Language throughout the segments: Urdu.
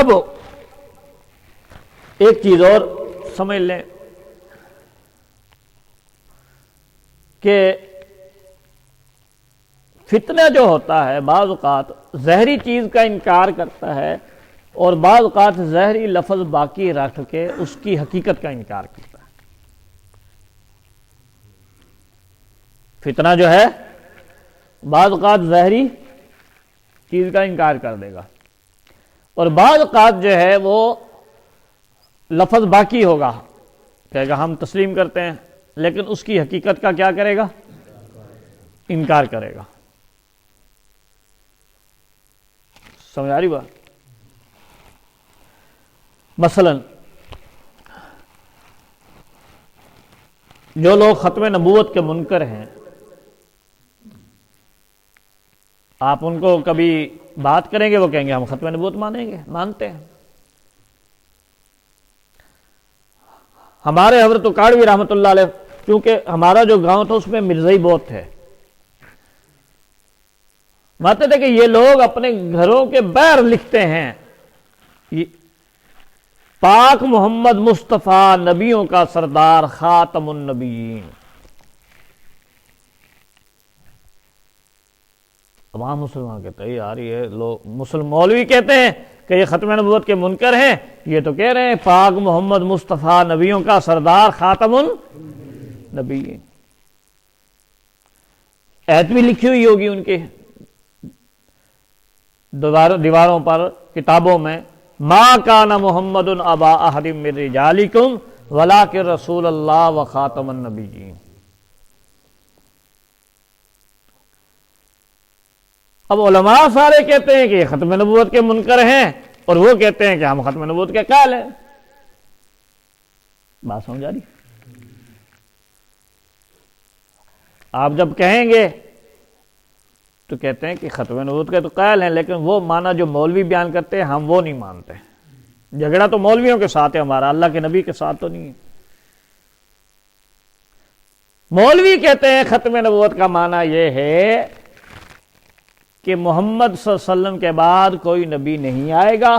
اب ایک چیز اور سمجھ لیں کہ فتنہ جو ہوتا ہے بعض اوقات زہری چیز کا انکار کرتا ہے اور بعض اوقات زہری لفظ باقی رکھ کے اس کی حقیقت کا انکار کرتا ہے. فتنہ جو ہے بعض اوقات زہری چیز کا انکار کر دے گا اور بعض اوقات جو ہے وہ لفظ باقی ہوگا، کہے گا ہم تسلیم کرتے ہیں، لیکن اس کی حقیقت کا کیا کرے گا؟ انکار کرے گا. سمجھ آ رہی بات؟ مثلا جو لوگ ختم نبوت کے منکر ہیں، آپ ان کو کبھی بات کریں گے وہ کہیں گے ہم ختم نبوت مانتے ہیں. ہمارے حضرت کاڑوی رحمۃ اللہ علیہ، کیونکہ ہمارا جو گاؤں تھا اس میں مرزائی بہت تھے، مانتے تھے کہ یہ لوگ اپنے گھروں کے باہر لکھتے ہیں پاک محمد مصطفیٰ نبیوں کا سردار خاتم النبیین. عوام مسلمان کہتے ہیں یار یہ لوگ مسلم مولوی کہتے ہیں کہ یہ ختم نبوت کے منکر ہیں، یہ تو کہہ رہے ہیں پاک محمد مصطفیٰ نبیوں کا سردار خاتم النبیین. ایت بھی لکھی ہوئی ہوگی ان کے دیواروں پر، کتابوں میں، ما کان محمد ابا احد من رجالکم ولکن رسول اللہ و خاتم النبیین. اب علماء سارے کہتے ہیں کہ یہ ختم نبوت کے منکر ہیں اور وہ کہتے ہیں کہ ہم ختم نبوت کے قائل ہیں. بات سمجھ آ رہی؟ آپ جب کہیں گے تو کہتے ہیں کہ ختم نبوت کے تو قائل ہیں، لیکن وہ معنی جو مولوی بیان کرتے ہیں ہم وہ نہیں مانتے. جھگڑا تو مولویوں کے ساتھ ہے ہمارا، اللہ کے نبی کے ساتھ تو نہیں ہے. مولوی کہتے ہیں ختم نبوت کا معنی یہ ہے کہ محمد صلی اللہ علیہ وسلم کے بعد کوئی نبی نہیں آئے گا.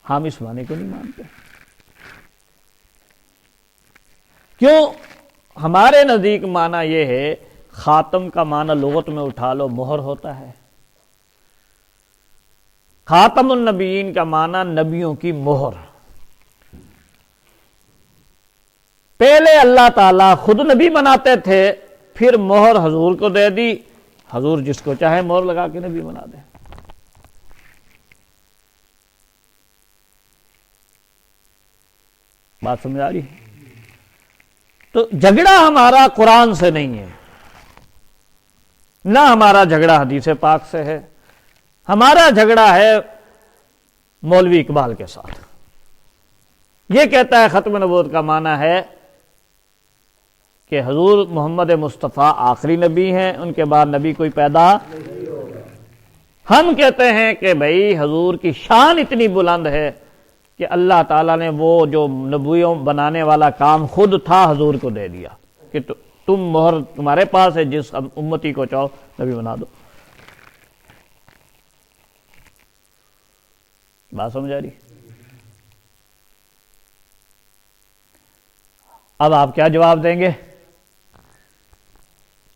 ہم اس معنی کو نہیں مانتے. کیوں؟ ہمارے نزدیک معنی یہ ہے، خاتم کا معنی لغت میں اٹھا لو مہر ہوتا ہے، خاتم النبیین کا معنی نبیوں کی مہر. پہلے اللہ تعالیٰ خود نبی بناتے تھے، پھر مہر حضور کو دے دی، حضور جس کو چاہے مہر لگا کے نبی بنا دے. بات سمجھ آ رہی؟ تو جھگڑا ہمارا قرآن سے نہیں ہے، نہ ہمارا جھگڑا حدیث پاک سے ہے. ہمارا جھگڑا ہے مولوی اقبال کے ساتھ. یہ کہتا ہے ختم نبوت کا معنی ہے کہ حضور محمد مصطفیٰ آخری نبی ہیں، ان کے بعد نبی کوئی پیدا. ہم کہتے ہیں کہ بھائی حضور کی شان اتنی بلند ہے کہ اللہ تعالیٰ نے وہ جو نبیوں بنانے والا کام خود تھا حضور کو دے دیا کہ تم مہر تمہارے پاس ہے، جس امتی کو چاہو نبی بنا دو. بات سمجھ آ رہی؟ اب آپ کیا جواب دیں گے؟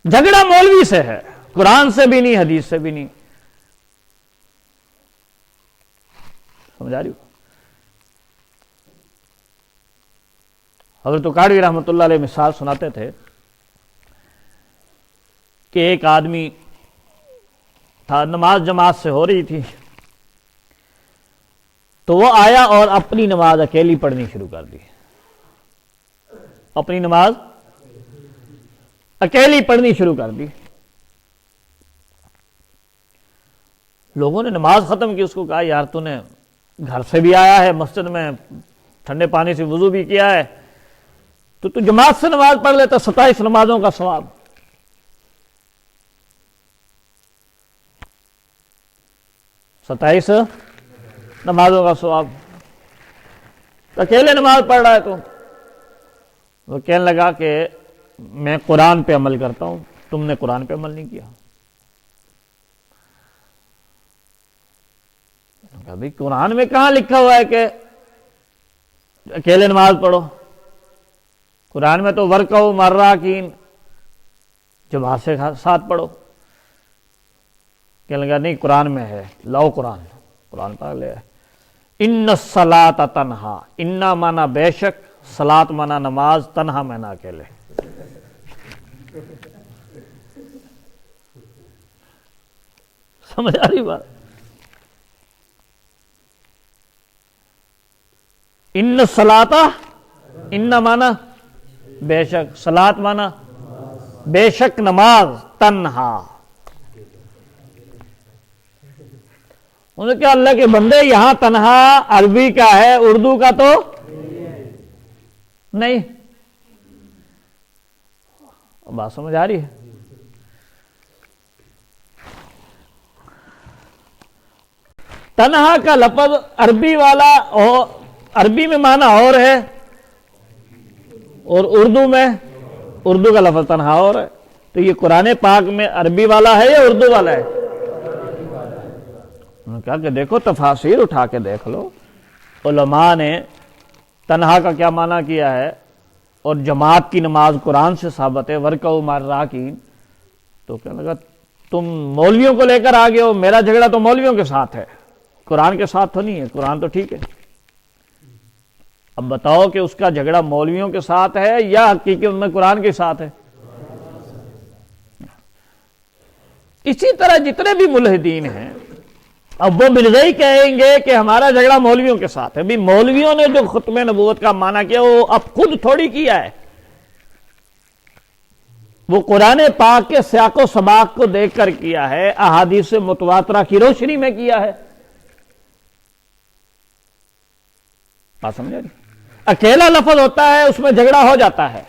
جھگڑا مولوی سے ہے، قرآن سے بھی نہیں، حدیث سے بھی نہیں. سمجھ آ رہی ہو؟ حضرت کاڑوی رحمۃ اللہ علیہ مثال سناتے تھے کہ ایک آدمی تھا، نماز جماعت سے ہو رہی تھی تو وہ آیا اور اپنی نماز اکیلی پڑھنی شروع کر دی. اپنی نماز اکیلی پڑھنی شروع کر دی. لوگوں نے نماز ختم کی، اس کو کہا یار تو نے گھر سے بھی آیا ہے، مسجد میں ٹھنڈے پانی سے وضو بھی کیا ہے، تو جماعت سے نماز پڑھ لیتا، 27 نمازوں کا ثواب. ستائیس نمازوں کا ثواب. اکیلے نماز پڑھ رہا ہے تو وہ کہنے لگا کہ میں قرآن پہ عمل کرتا ہوں، تم نے قرآن پہ عمل نہیں کیا. ابھی قرآن میں کہاں لکھا ہوا ہے کہ اکیلے نماز پڑھو؟ قرآن میں تو ورکعوا مع الراکعین، جماعت سے ساتھ پڑھو. کہنے لگا نہیں قرآن میں ہے، لاؤ قرآن پاک لے آئے. ان الصلاۃ تنہا، انا مانا بے شک، صلاۃ مانا نماز، تنہا مانا اکیلے. سمجھ آ رہی بات؟ ان الصلاۃ، ان مانا بے شک، صلاۃ مانا بے شک نماز، تنہا. انہوں نے کہا اللہ کے بندے یہاں تنہا عربی کا ہے، اردو کا تو نہیں. بات سمجھ آ رہی ہے؟ تنہا کا لفظ عربی والا عربی میں معنی اور ہے، اور اردو کا لفظ تنہا اور ہے. تو یہ قرآن پاک میں عربی والا ہے یا اردو والا ہے؟ انہوں نے کہا کہ دیکھو تفاسیر اٹھا کے دیکھ لو، علماء نے تنہا کا کیا معنی کیا ہے، اور جماعت کی نماز قرآن سے ثابت ہے، ورکعوا مع الراکعین. تو کہنے لگا تم مولویوں کو لے کر آ گئے ہو، میرا جھگڑا تو مولویوں کے ساتھ ہے، قرآن کے ساتھ تو نہیں ہے. قرآن تو ٹھیک ہے. اب بتاؤ کہ اس کا جھگڑا مولویوں کے ساتھ ہے یا حقیقت میں قرآن کے ساتھ ہے؟ اسی طرح جتنے بھی ملحدین ہیں اب وہ مرزائی کہیں گے کہ ہمارا جھگڑا مولویوں کے ساتھ ہے. بھی مولویوں نے جو ختم نبوت کا معنی کیا وہ اب خود تھوڑی کیا ہے، وہ قرآن پاک کے سیاق و سباق کو دیکھ کر کیا ہے، احادیث متواترہ کی روشنی میں کیا ہے. بات سمجھے؟ اکیلا لفظ ہوتا ہے اس میں جھگڑا ہو جاتا ہے،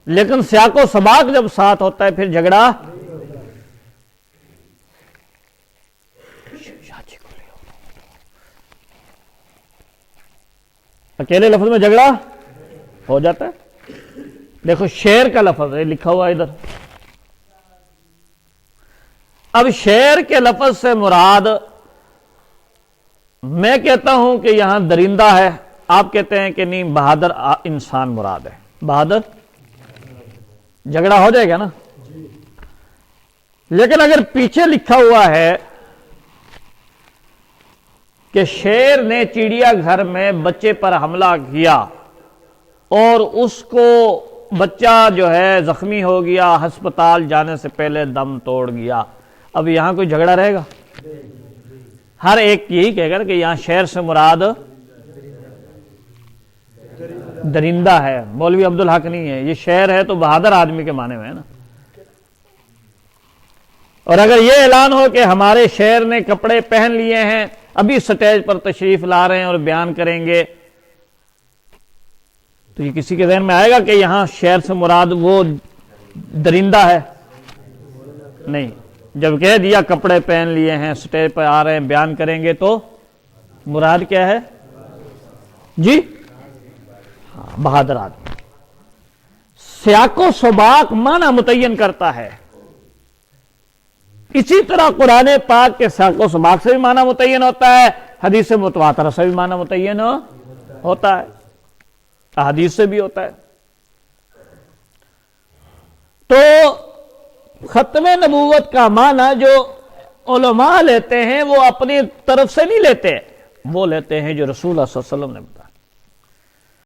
لیکن سیاق و سباق جب ساتھ ہوتا ہے پھر جھگڑا اکیلے لفظ میں جھگڑا ہو جاتا ہے. دیکھو شعر کا لفظ ہے لکھا ہوا ادھر. اب شعر کے لفظ سے مراد میں کہتا ہوں کہ یہاں درندہ ہے، آپ کہتے ہیں کہ نہیں بہادر انسان مراد ہے. بہادر جھگڑا ہو جائے گا نا. لیکن اگر پیچھے لکھا ہوا ہے کہ شیر نے چڑیا گھر میں بچے پر حملہ کیا اور اس کو بچہ جو ہے زخمی ہو گیا، ہسپتال جانے سے پہلے دم توڑ گیا، اب یہاں کوئی جھگڑا رہے گا؟ ہر ایک یہی کہے گا کہ یہاں شیر سے مراد درندہ ہے، مولوی عبدالحق نہیں ہے. یہ شیر ہے تو بہادر آدمی کے معنی میں ہے نا. اور اگر یہ اعلان ہو کہ ہمارے شیر نے کپڑے پہن لیے ہیں، ابھی سٹیج پر تشریف لا رہے ہیں اور بیان کریں گے، تو یہ کسی کے ذہن میں آئے گا کہ یہاں شیر سے مراد وہ درندہ ہے؟ نہیں. جب کہہ دیا کپڑے پہن لیے ہیں، سٹیج پر آ رہے ہیں، بیان کریں گے، تو مراد کیا ہے جی؟ بہادر آدمی. سیاق و سباق معنی متعین کرتا ہے. اسی طرح قرآن پاک کے سیاق و سباق سے بھی معنی متعین ہوتا ہے، حدیث متواترہ سے بھی معنی متعین ہوتا ہے، احادیث سے بھی ہوتا ہے. تو ختم نبوت کا معنی جو علماء لیتے ہیں وہ اپنی طرف سے نہیں لیتے، وہ لیتے ہیں جو رسول اللہ صلی اللہ علیہ وسلم نے بتایا.